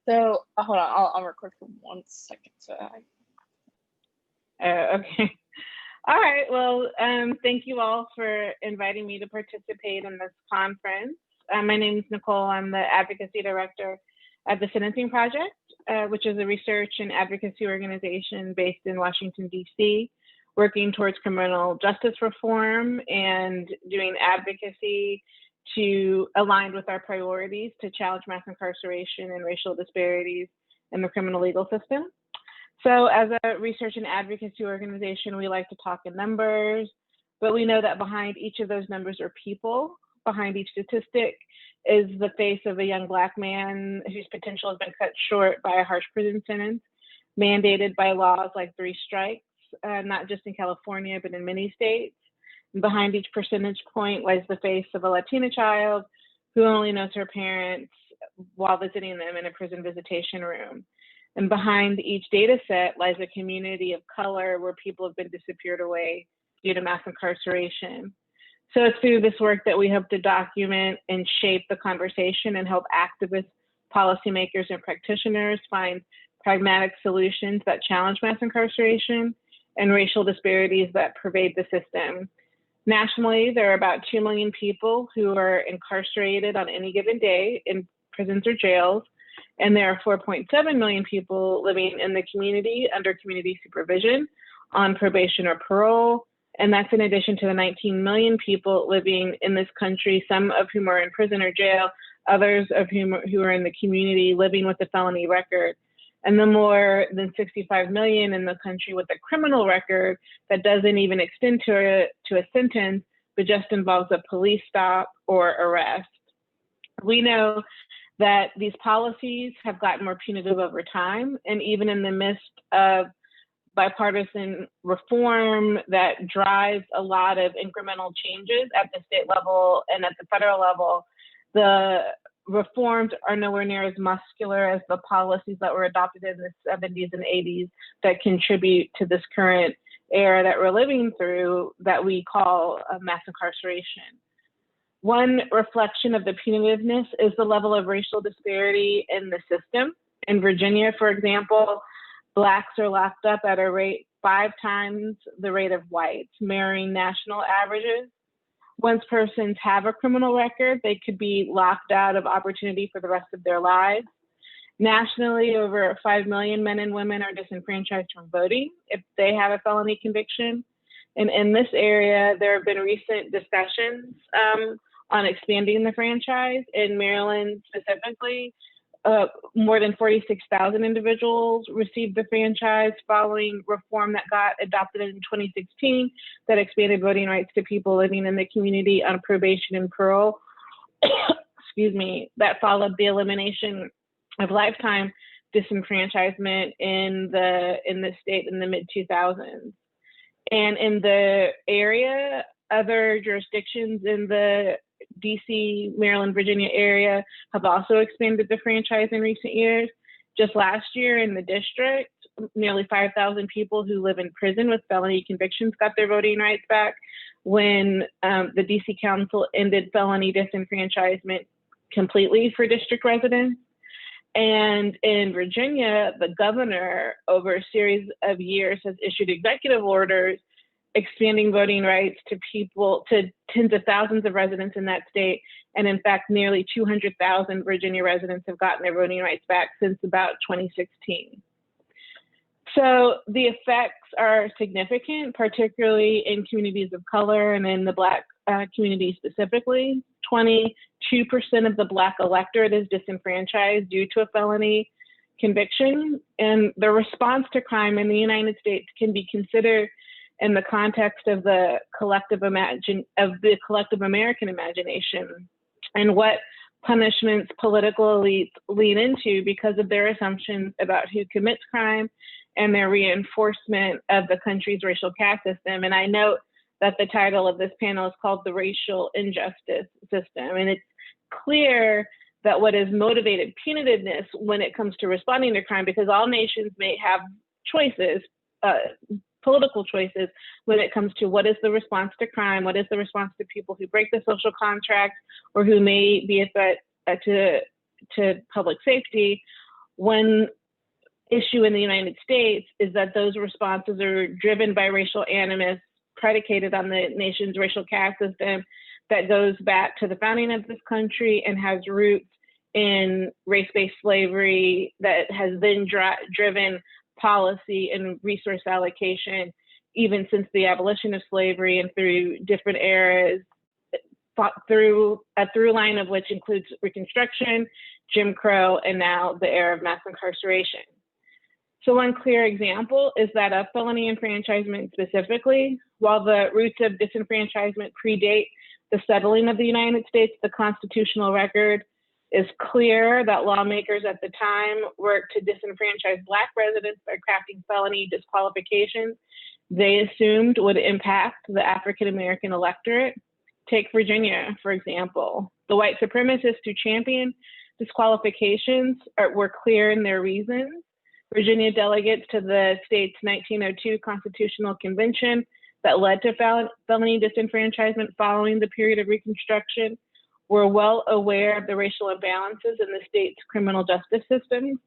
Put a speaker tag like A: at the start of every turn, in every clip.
A: So hold on, I'll record for 1 second. Okay. All right. Well, thank you all for inviting me to participate in this conference. My name is Nicole. I'm the Advocacy Director at the Sentencing Project, which is a research and advocacy organization based in Washington, D.C., working towards criminal justice reform and doing advocacy to align with our priorities to challenge mass incarceration and racial disparities in the criminal legal system. So as a research and advocacy organization, we like to talk in numbers, but we know that behind each of those numbers are people. Behind each statistic is the face of a young Black man whose potential has been cut short by a harsh prison sentence, mandated by laws like 3 strikes, not just in California, but in many states. And behind each percentage point lies the face of a Latina child who only knows her parents while visiting them in a prison visitation room. And behind each data set lies a community of color where people have been disappeared away due to mass incarceration. So it's through this work that we hope to document and shape the conversation and help activists, policymakers, and practitioners find pragmatic solutions that challenge mass incarceration and racial disparities that pervade the system. Nationally, there are about 2 million people who are incarcerated on any given day in prisons or jails, and there are 4.7 million people living in the community under community supervision on probation or parole. And that's in addition to the 19 million people living in this country, some of whom are in prison or jail, others of whom who are in the community living with a felony record. And the more than 65 million in the country with a criminal record that doesn't even extend to a sentence, but just involves a police stop or arrest. We know that these policies have gotten more punitive over time, and even in the midst of bipartisan reform that drives a lot of incremental changes at the state level and at the federal level, the reforms are nowhere near as muscular as the policies that were adopted in the 70s and 80s that contribute to this current era that we're living through that we call mass incarceration. One reflection of the punitiveness is the level of racial disparity in the system. In Virginia, for example, Blacks are locked up at a rate 5 times the rate of whites, mirroring national averages. Once persons have a criminal record, they could be locked out of opportunity for the rest of their lives. Nationally, over 5 million men and women are disenfranchised from voting if they have a felony conviction. And in this area, there have been recent discussions on expanding the franchise. In Maryland specifically, more than 46,000 individuals received the franchise following reform that got adopted in 2016 that expanded voting rights to people living in the community on probation and parole. Excuse me, that followed the elimination of lifetime disenfranchisement in the state in the mid-2000s. And in the area, other jurisdictions in the DC, Maryland, Virginia area have also expanded the franchise in recent years. Just last year in the district, nearly 5,000 people who live in prison with felony convictions got their voting rights back when the DC Council ended felony disenfranchisement completely for district residents. And in Virginia, the governor, over a series of years, has issued executive orders expanding voting rights to people, to tens of thousands of residents in that state. And in fact, nearly 200,000 Virginia residents have gotten their voting rights back since about 2016. So the effects are significant, particularly in communities of color and in the Black community specifically. 22% of the Black electorate is disenfranchised due to a felony conviction. And the response to crime in the United States can be considered in the context of the collective American imagination and what punishments political elites lean into because of their assumptions about who commits crime and their reinforcement of the country's racial caste system. And I note that the title of this panel is called The Racial Injustice System. And it's clear that what has motivated punitiveness when it comes to responding to crime, because all nations may have choices, political choices, when it comes to what is the response to crime, what is the response to people who break the social contract or who may be a threat to public safety, one issue in the United States is that those responses are driven by racial animus predicated on the nation's racial caste system that goes back to the founding of this country and has roots in race-based slavery that has then driven policy and resource allocation even since the abolition of slavery and through different eras, through a through line of which includes Reconstruction, Jim Crow, and now the era of mass incarceration. So one clear example is that of felony enfranchisement specifically. While the roots of disenfranchisement predate the settling of the United States, the constitutional record is clear that lawmakers at the time worked to disenfranchise Black residents by crafting felony disqualifications they assumed would impact the African-American electorate. Take Virginia, for example. The white supremacists who championed disqualifications were clear in their reasons. Virginia delegates to the state's 1902 Constitutional Convention that led to felony disenfranchisement following the period of Reconstruction were well aware of the racial imbalances in the state's criminal justice system.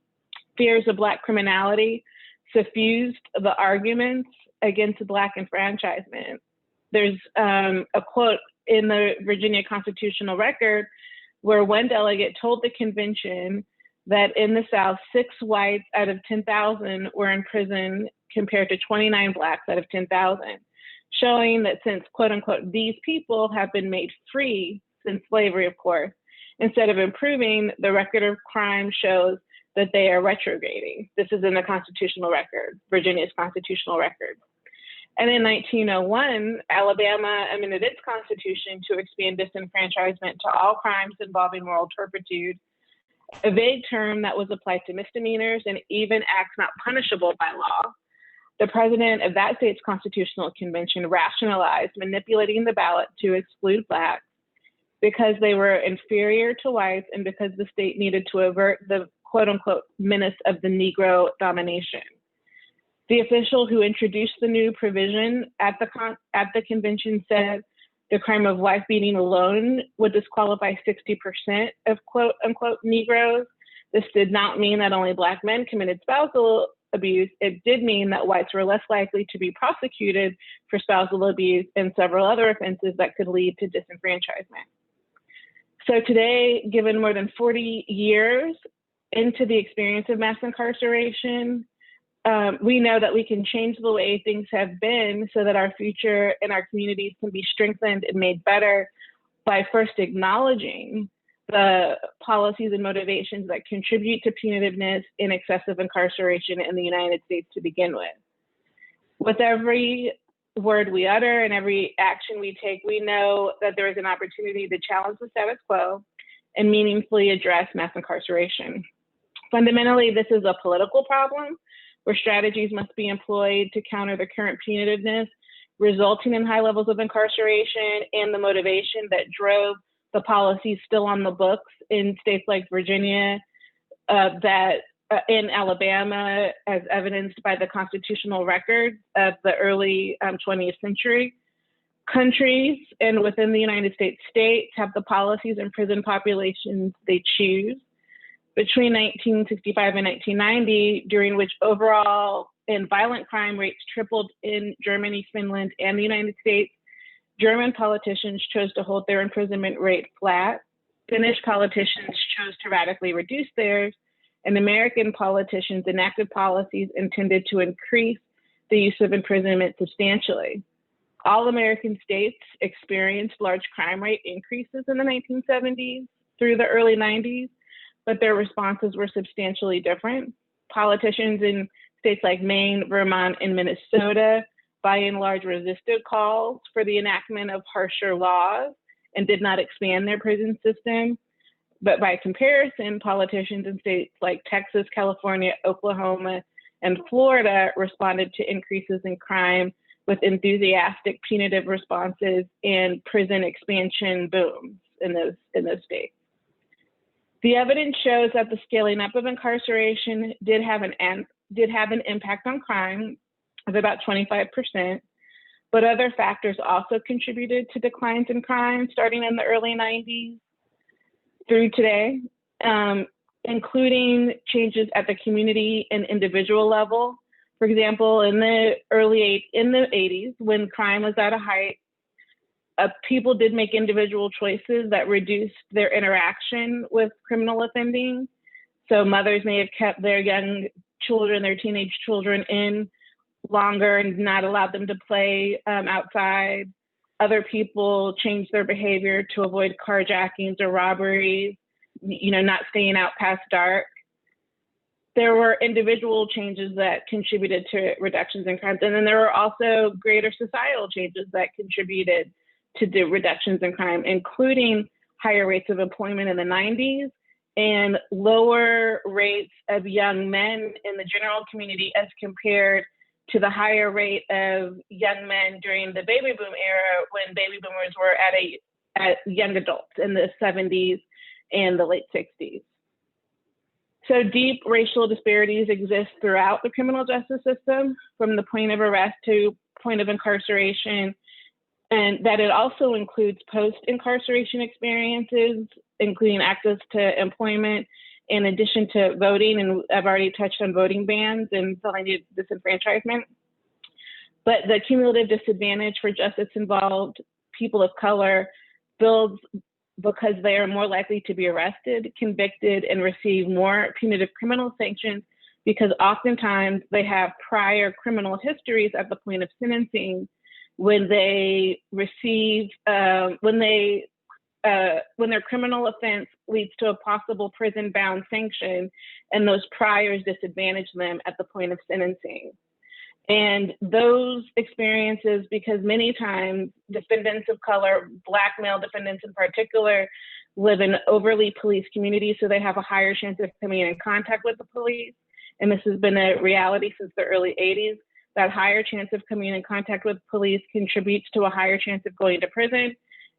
A: Fears of Black criminality suffused the arguments against Black enfranchisement. There's a quote in the Virginia constitutional record where one delegate told the convention that in the South, 6 whites out of 10,000 were in prison compared to 29 Blacks out of 10,000, showing that since, quote unquote, these people have been made free since slavery, of course, instead of improving, the record of crime shows that they are retrograding. This is in the constitutional record, Virginia's constitutional record. And in 1901, Alabama amended its constitution to expand disenfranchisement to all crimes involving moral turpitude, a vague term that was applied to misdemeanors and even acts not punishable by law. The president of that state's constitutional convention rationalized manipulating the ballot to exclude Blacks because they were inferior to whites and because the state needed to avert the quote unquote menace of the Negro domination. The official who introduced the new provision at the convention said the crime of wife beating alone would disqualify 60% of quote unquote Negroes. This did not mean that only Black men committed spousal abuse. It did mean that whites were less likely to be prosecuted for spousal abuse and several other offenses that could lead to disenfranchisement. So today, given more than 40 years into the experience of mass incarceration, we know that we can change the way things have been so that our future and our communities can be strengthened and made better by first acknowledging the policies and motivations that contribute to punitiveness and excessive incarceration in the United States to begin with. With every word we utter and every action we take, we know that there is an opportunity to challenge the status quo and meaningfully address mass incarceration. Fundamentally, this is a political problem where strategies must be employed to counter the current punitiveness, resulting in high levels of incarceration and the motivation that drove the policies still on the books in states like Virginia, in Alabama, as evidenced by the constitutional record of the early 20th century. Countries and within the United States states have the policies and prison populations they choose. Between 1965 and 1990, during which overall and violent crime rates tripled in Germany, Finland, and the United States, German politicians chose to hold their imprisonment rate flat. Finnish politicians chose to radically reduce theirs, and American politicians enacted policies intended to increase the use of imprisonment substantially. All American states experienced large crime rate increases in the 1970s through the early 90s, but their responses were substantially different. Politicians in states like Maine, Vermont, and Minnesota by and large resisted calls for the enactment of harsher laws and did not expand their prison system. But by comparison, politicians in states like Texas, California, Oklahoma, and Florida responded to increases in crime with enthusiastic punitive responses and prison expansion booms in those states. The evidence shows that the scaling up of incarceration did have an impact on crime of about 25%, but other factors also contributed to declines in crime starting in the early 90s through today. including changes at the community and individual level. For example, in the 80s, when crime was at a height, people did make individual choices that reduced their interaction with criminal offending. So mothers may have kept their young children, their teenage children in longer and not allowed them to play outside. Other people changed their behavior to avoid carjackings or robberies, not staying out past dark. There were individual changes that contributed to reductions in crimes. And then there were also greater societal changes that contributed to the reductions in crime, including higher rates of employment in the 90s and lower rates of young men in the general community as compared to the higher rate of young men during the baby boom era, when baby boomers were at young adults in the 70s and the late 60s. So deep racial disparities exist throughout the criminal justice system, from the point of arrest to point of incarceration, and that it also includes post-incarceration experiences, including access to employment, in addition to voting, and I've already touched on voting bans and felony disenfranchisement. But the cumulative disadvantage for justice-involved people of color builds because they are more likely to be arrested, convicted, and receive more punitive criminal sanctions, because oftentimes they have prior criminal histories at the point of sentencing when they receive, when their criminal offense leads to a possible prison-bound sanction, and those priors disadvantage them at the point of sentencing. And those experiences, because many times defendants of color, Black male defendants in particular, live in overly policed communities, so they have a higher chance of coming in contact with the police. And this has been a reality since the early 80s. That higher chance of coming in contact with police contributes to a higher chance of going to prison.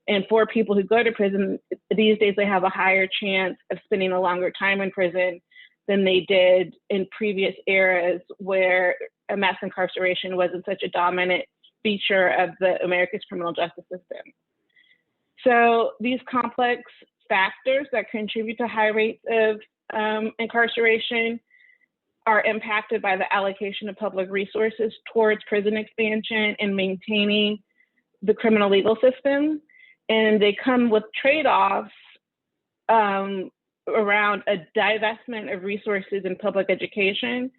A: And for people who go to prison, these days they have a higher chance of spending a longer time in prison than they did in previous eras where a mass incarceration wasn't such a dominant feature of America's criminal justice system. So these complex factors that contribute to high rates of incarceration are impacted by the allocation of public resources towards prison expansion and maintaining the criminal legal system. And they come with trade-offs around a divestment of resources in public education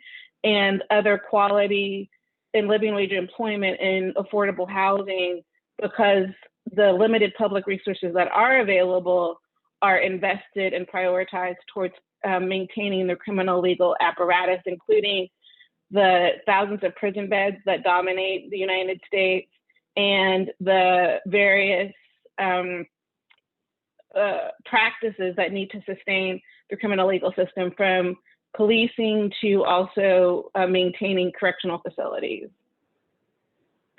A: and other quality and living wage employment and affordable housing, because the limited public resources that are available are invested and prioritized towards maintaining the criminal legal apparatus, including the thousands of prison beds that dominate the United States and the various practices that need to sustain the criminal legal system, from policing to also maintaining correctional facilities.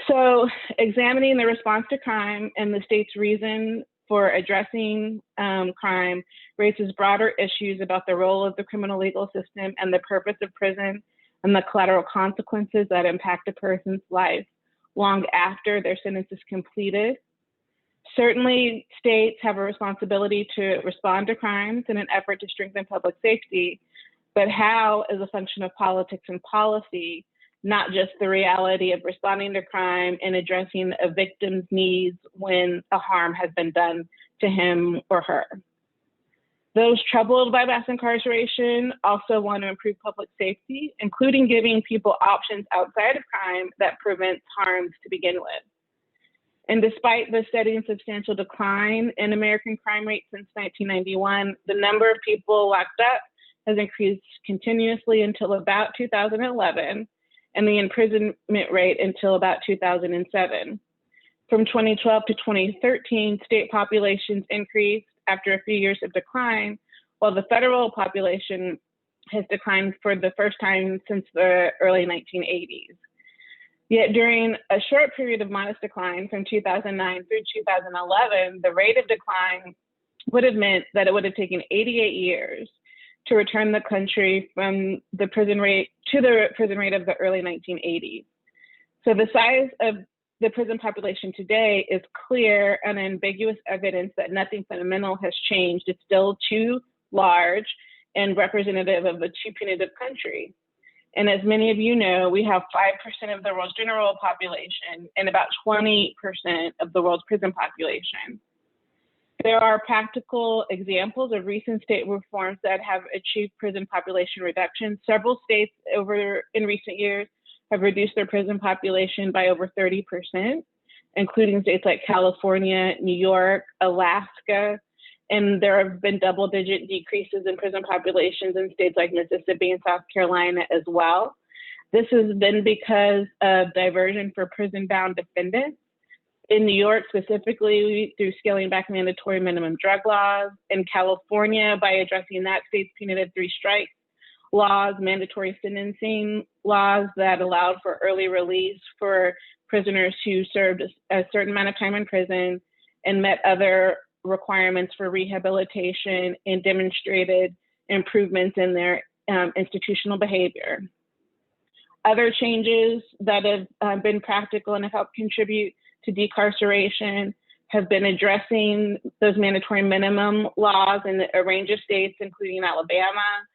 A: So examining the response to crime and the state's reason for addressing crime raises broader issues about the role of the criminal legal system and the purpose of prison and the collateral consequences that impact a person's life long after their sentence is completed. Certainly, states have a responsibility to respond to crimes in an effort to strengthen public safety, but how is a function of politics and policy, not just the reality of responding to crime and addressing a victim's needs when a harm has been done to him or her. Those troubled by mass incarceration also want to improve public safety, including giving people options outside of crime that prevents harms to begin with. And despite the steady and substantial decline in American crime rate since 1991, the number of people locked up has increased continuously until about 2011, and the imprisonment rate until about 2007. From 2012 to 2013, state populations increased after a few years of decline, while the federal population has declined for the first time since the early 1980s. Yet during a short period of modest decline from 2009 through 2011, the rate of decline would have meant that it would have taken 88 years to return the country from the prison rate to the prison rate of the early 1980s. So the size of the prison population today is clear and unambiguous evidence that nothing fundamental has changed. It's still too large, and representative of a too punitive country. And as many of you know, we have 5% of the world's general population and about 20% of the world's prison population. There are practical examples of recent state reforms that have achieved prison population reduction. Several states in recent years have reduced their prison population by over 30%, including states like California, New York, Alaska, and there have been double-digit decreases in prison populations in states like Mississippi and South Carolina as well. This has been because of diversion for prison-bound defendants. In New York specifically, through scaling back mandatory minimum drug laws. In California, by addressing that state's punitive three-strike laws, mandatory sentencing laws that allowed for early release for prisoners who served a certain amount of time in prison and met other requirements for rehabilitation and demonstrated improvements in their institutional behavior. Other changes that have been practical and have helped contribute to decarceration have been addressing those mandatory minimum laws in a range of states, including Alabama,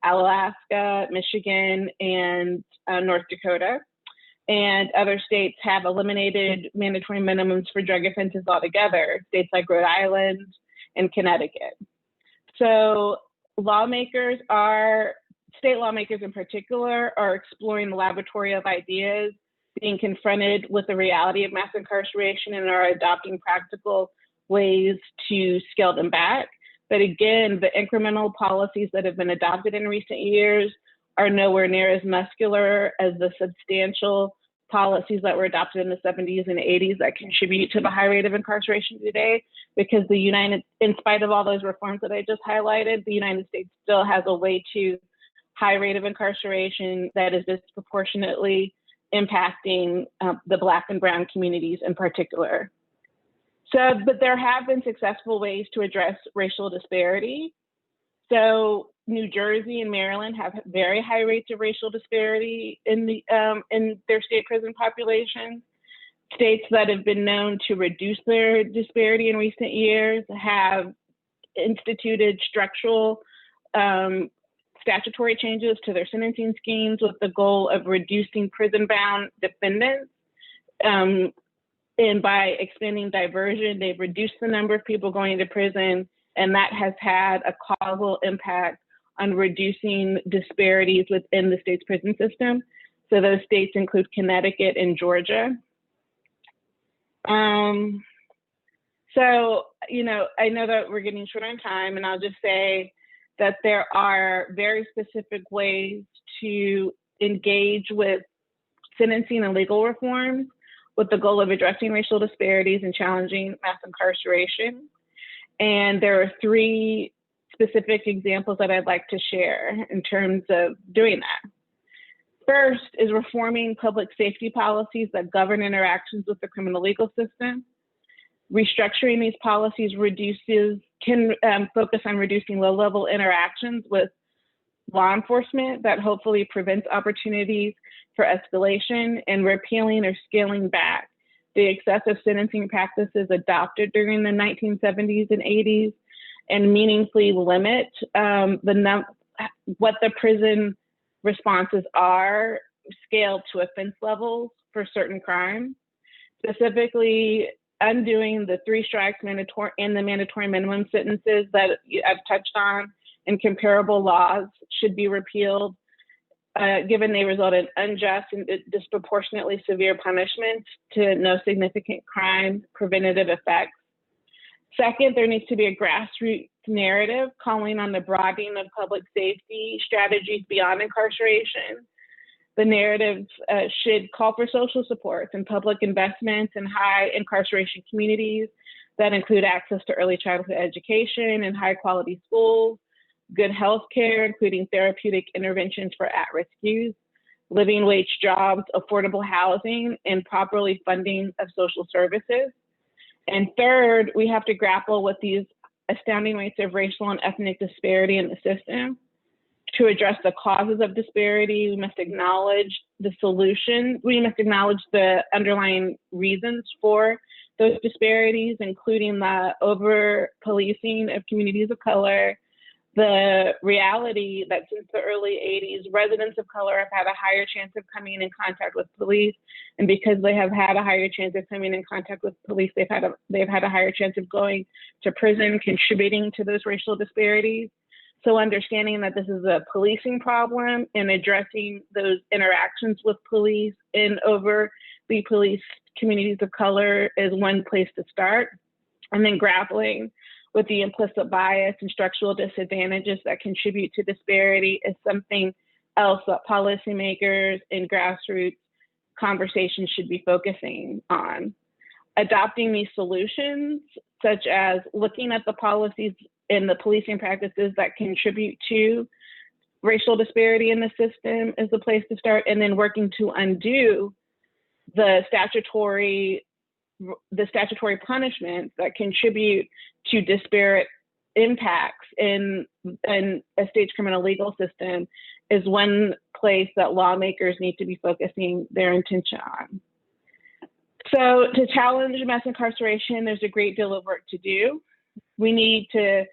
A: Alaska, Michigan, and North Dakota. And other states have eliminated mandatory minimums for drug offenses altogether, states like Rhode Island and Connecticut. So state lawmakers in particular, are exploring the laboratory of ideas, being confronted with the reality of mass incarceration, and are adopting practical ways to scale them back. But again, the incremental policies that have been adopted in recent years are nowhere near as muscular as the substantial policies that were adopted in the 70s and 80s that contribute to the high rate of incarceration today, because in spite of all those reforms that I just highlighted, the United States still has a way too high rate of incarceration that is disproportionately impacting the Black and Brown communities in particular. But there have been successful ways to address racial disparity. So New Jersey and Maryland have very high rates of racial disparity in their state prison populations. States that have been known to reduce their disparity in recent years have instituted structural statutory changes to their sentencing schemes with the goal of reducing prison-bound defendants. And by expanding diversion, they've reduced the number of people going to prison, and that has had a causal impact on reducing disparities within the state's prison system. So those states include Connecticut and Georgia. So, I know that we're getting short on time, and I'll just say that there are very specific ways to engage with sentencing and legal reforms with the goal of addressing racial disparities and challenging mass incarceration. And there are 3 specific examples that I'd like to share in terms of doing that. First is reforming public safety policies that govern interactions with the criminal legal system. Restructuring these policies can focus on reducing low-level interactions with law enforcement that hopefully prevents opportunities for escalation, and repealing or scaling back the excessive sentencing practices adopted during the 1970s and 80s, and meaningfully limit what the prison responses are scaled to offense levels for certain crimes, specifically undoing the 3 strikes mandatory and the mandatory minimum sentences that I've touched on, and comparable laws should be repealed, given they result in unjust and disproportionately severe punishments to no significant crime preventative effects. Second, there needs to be a grassroots narrative calling on the broadening of public safety strategies beyond incarceration. The narrative should call for social supports and public investments in high incarceration communities that include access to early childhood education and high quality schools, good health care, including therapeutic interventions for at-risk youth, living wage jobs, affordable housing, and properly funding of social services. And third, we have to grapple with these astounding rates of racial and ethnic disparity in the system. To address the causes of disparity, we must acknowledge the solution. We must acknowledge the underlying reasons for those disparities, including the over-policing of communities of color, the reality that since the early 80s, residents of color have had a higher chance of coming in contact with police. And because they have had a higher chance of coming in contact with police, they've had a higher chance of going to prison, contributing to those racial disparities. So understanding that this is a policing problem and addressing those interactions with police in overly policed communities of color is one place to start. And then grappling with the implicit bias and structural disadvantages that contribute to disparity is something else that policymakers and grassroots conversations should be focusing on. Adopting these solutions, such as looking at the policies and the policing practices that contribute to racial disparity in the system, is the place to start, and then working to undo the statutory punishments that contribute to disparate impacts in a state's criminal legal system is one place that lawmakers need to be focusing their attention on. So to challenge mass incarceration, there's a great deal of work to do. We need to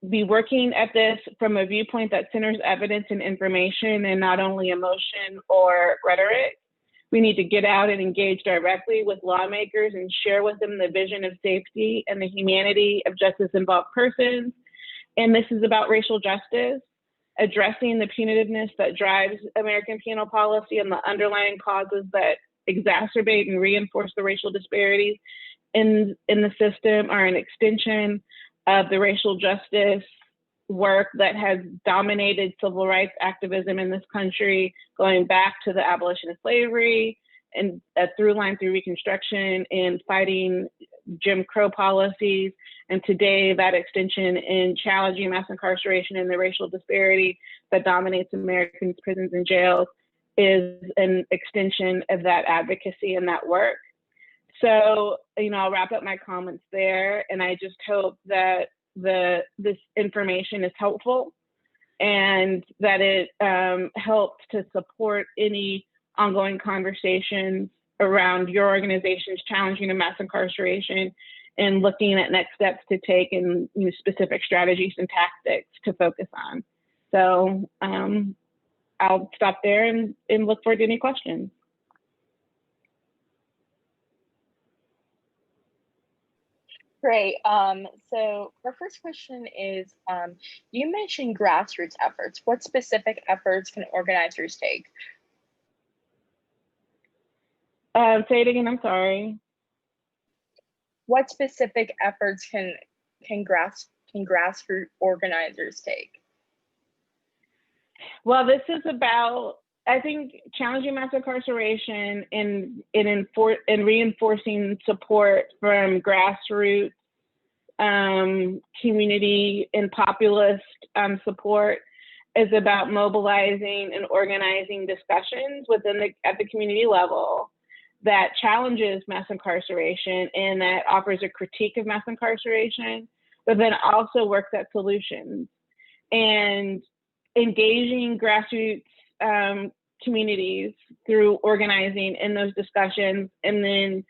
A: be working at this from a viewpoint that centers evidence and information and not only emotion or rhetoric. We need to get out and engage directly with lawmakers and share with them the vision of safety and the humanity of justice-involved persons. And this is about racial justice, addressing the punitiveness that drives American penal policy and the underlying causes that exacerbate and reinforce the racial disparities in the system are an extension of the racial justice work that has dominated civil rights activism in this country, going back to the abolition of slavery and a through line through Reconstruction and fighting Jim Crow policies. And today, that extension in challenging mass incarceration and the racial disparity that dominates Americans' prisons and jails is an extension of that advocacy and that work. So, I'll wrap up my comments there, and I just hope that this information is helpful and that it helps to support any ongoing conversations around your organization's challenging of mass incarceration and looking at next steps to take and specific strategies and tactics to focus on. So I'll stop there and look forward to any questions.
B: Great. So our first question is, you mentioned grassroots efforts. What specific efforts can organizers take?
A: Say it again, I'm sorry.
B: What specific efforts can grassroots organizers take?
A: Well, this is about, I think, challenging mass incarceration and reinforcing support from grassroots, community and populist support is about mobilizing and organizing discussions at the community level that challenges mass incarceration and that offers a critique of mass incarceration, but then also works at solutions. And engaging grassroots communities through organizing in those discussions, and then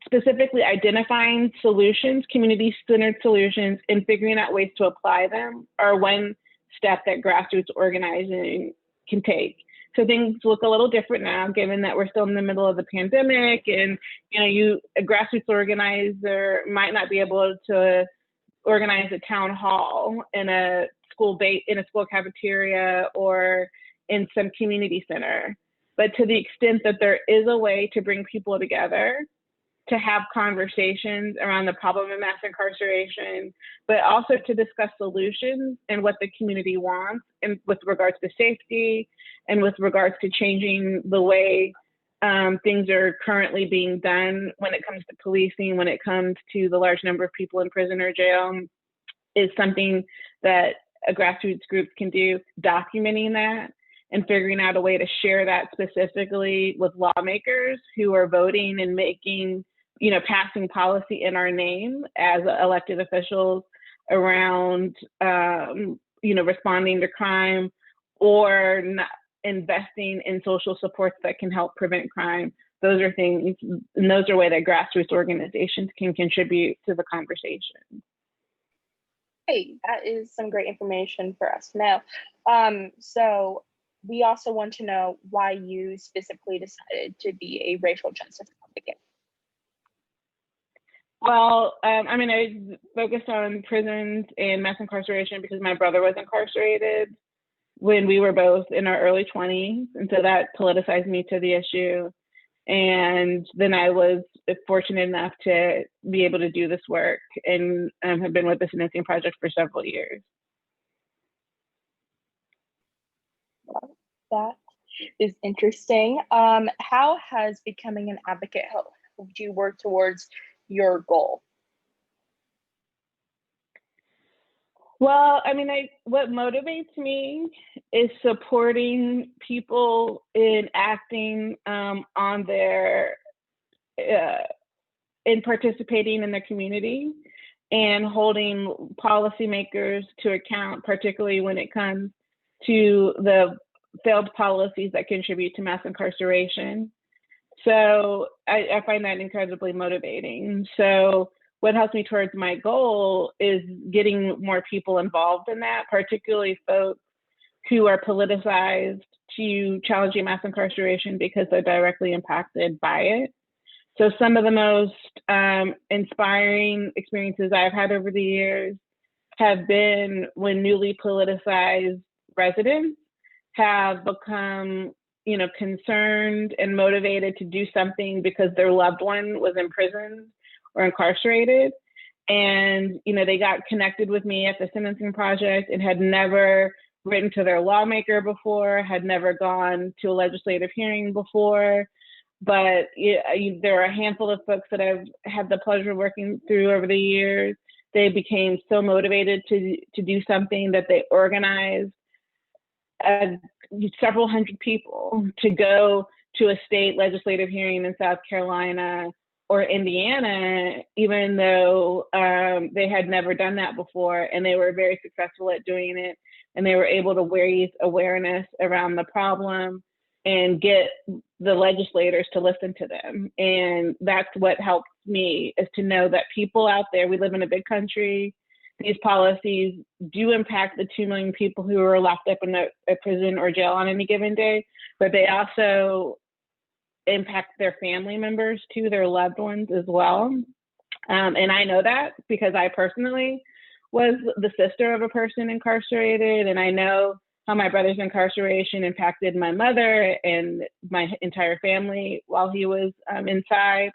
A: specifically identifying solutions, community-centered solutions, and figuring out ways to apply them are one step that grassroots organizing can take. So things look a little different now, given that we're still in the middle of the pandemic, and a grassroots organizer might not be able to organize a town hall in a school cafeteria or in some community center. But to the extent that there is a way to bring people together to have conversations around the problem of mass incarceration, but also to discuss solutions and what the community wants, and with regards to safety and with regards to changing the way things are currently being done when it comes to policing, when it comes to the large number of people in prison or jail, is something that a grassroots group can do. Documenting that and figuring out a way to share that specifically with lawmakers who are voting and making, passing policy in our name as elected officials around, responding to crime or not investing in social supports that can help prevent crime. Those are things, and those are ways that grassroots organizations can contribute to the conversation.
B: Hey, that is some great information for us to know. So we also want to know why you specifically decided to be a racial justice advocate.
A: Well, I mean, I focused on prisons and mass incarceration because my brother was incarcerated when we were both in our early 20s. And so that politicized me to the issue. And then I was fortunate enough to be able to do this work and have been with the Sentencing Project for several years.
B: That is interesting. How has becoming an advocate helped you work towards your goal?
A: Well, I mean, what motivates me is supporting people in acting on their in participating in their community and holding policymakers to account, particularly when it comes to the failed policies that contribute to mass incarceration. So I find that incredibly motivating. So what helps me towards my goal is getting more people involved in that, particularly folks who are politicized to challenging mass incarceration because they're directly impacted by it. So some of the most inspiring experiences I've had over the years have been when newly politicized residents have become, concerned and motivated to do something because their loved one was imprisoned or incarcerated. And, they got connected with me at the Sentencing Project and had never written to their lawmaker before, had never gone to a legislative hearing before. But there are a handful of folks that I've had the pleasure of working through over the years. They became so motivated to do something that they organized several hundred people to go to a state legislative hearing in South Carolina or Indiana, even though they had never done that before, and they were very successful at doing it, and they were able to raise awareness around the problem and get the legislators to listen to them. And that's what helps me, is to know that people out there, we live in a big country, these policies do impact the 2 million people who are locked up in a prison or jail on any given day, but they also impact their family members too, their loved ones as well. And I know that because I personally was the sister of a person incarcerated, and I know how my brother's incarceration impacted my mother and my entire family while he was inside.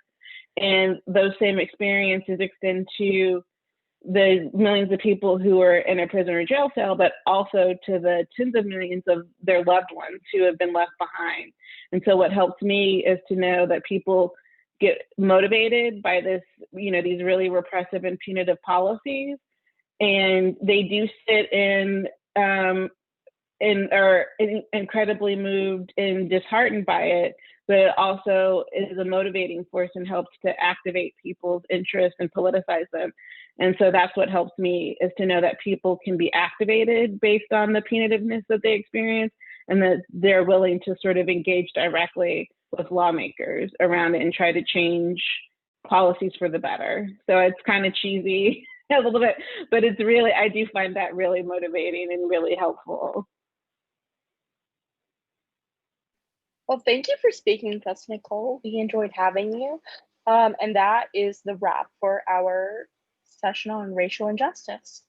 A: And those same experiences extend to the millions of people who are in a prison or jail cell, but also to the tens of millions of their loved ones who have been left behind. And so what helps me is to know that people get motivated by this, these really repressive and punitive policies, and they do sit in and are incredibly moved and disheartened by it, but it also is a motivating force and helps to activate people's interests and politicize them. And so that's what helps me, is to know that people can be activated based on the punitiveness that they experience, and that they're willing to sort of engage directly with lawmakers around it and try to change policies for the better. So it's kind of cheesy a little bit, but it's really, I do find that really motivating and really helpful.
B: Well, thank you for speaking with us, Nicole. We enjoyed having you. And that is the wrap for our session on racial injustice.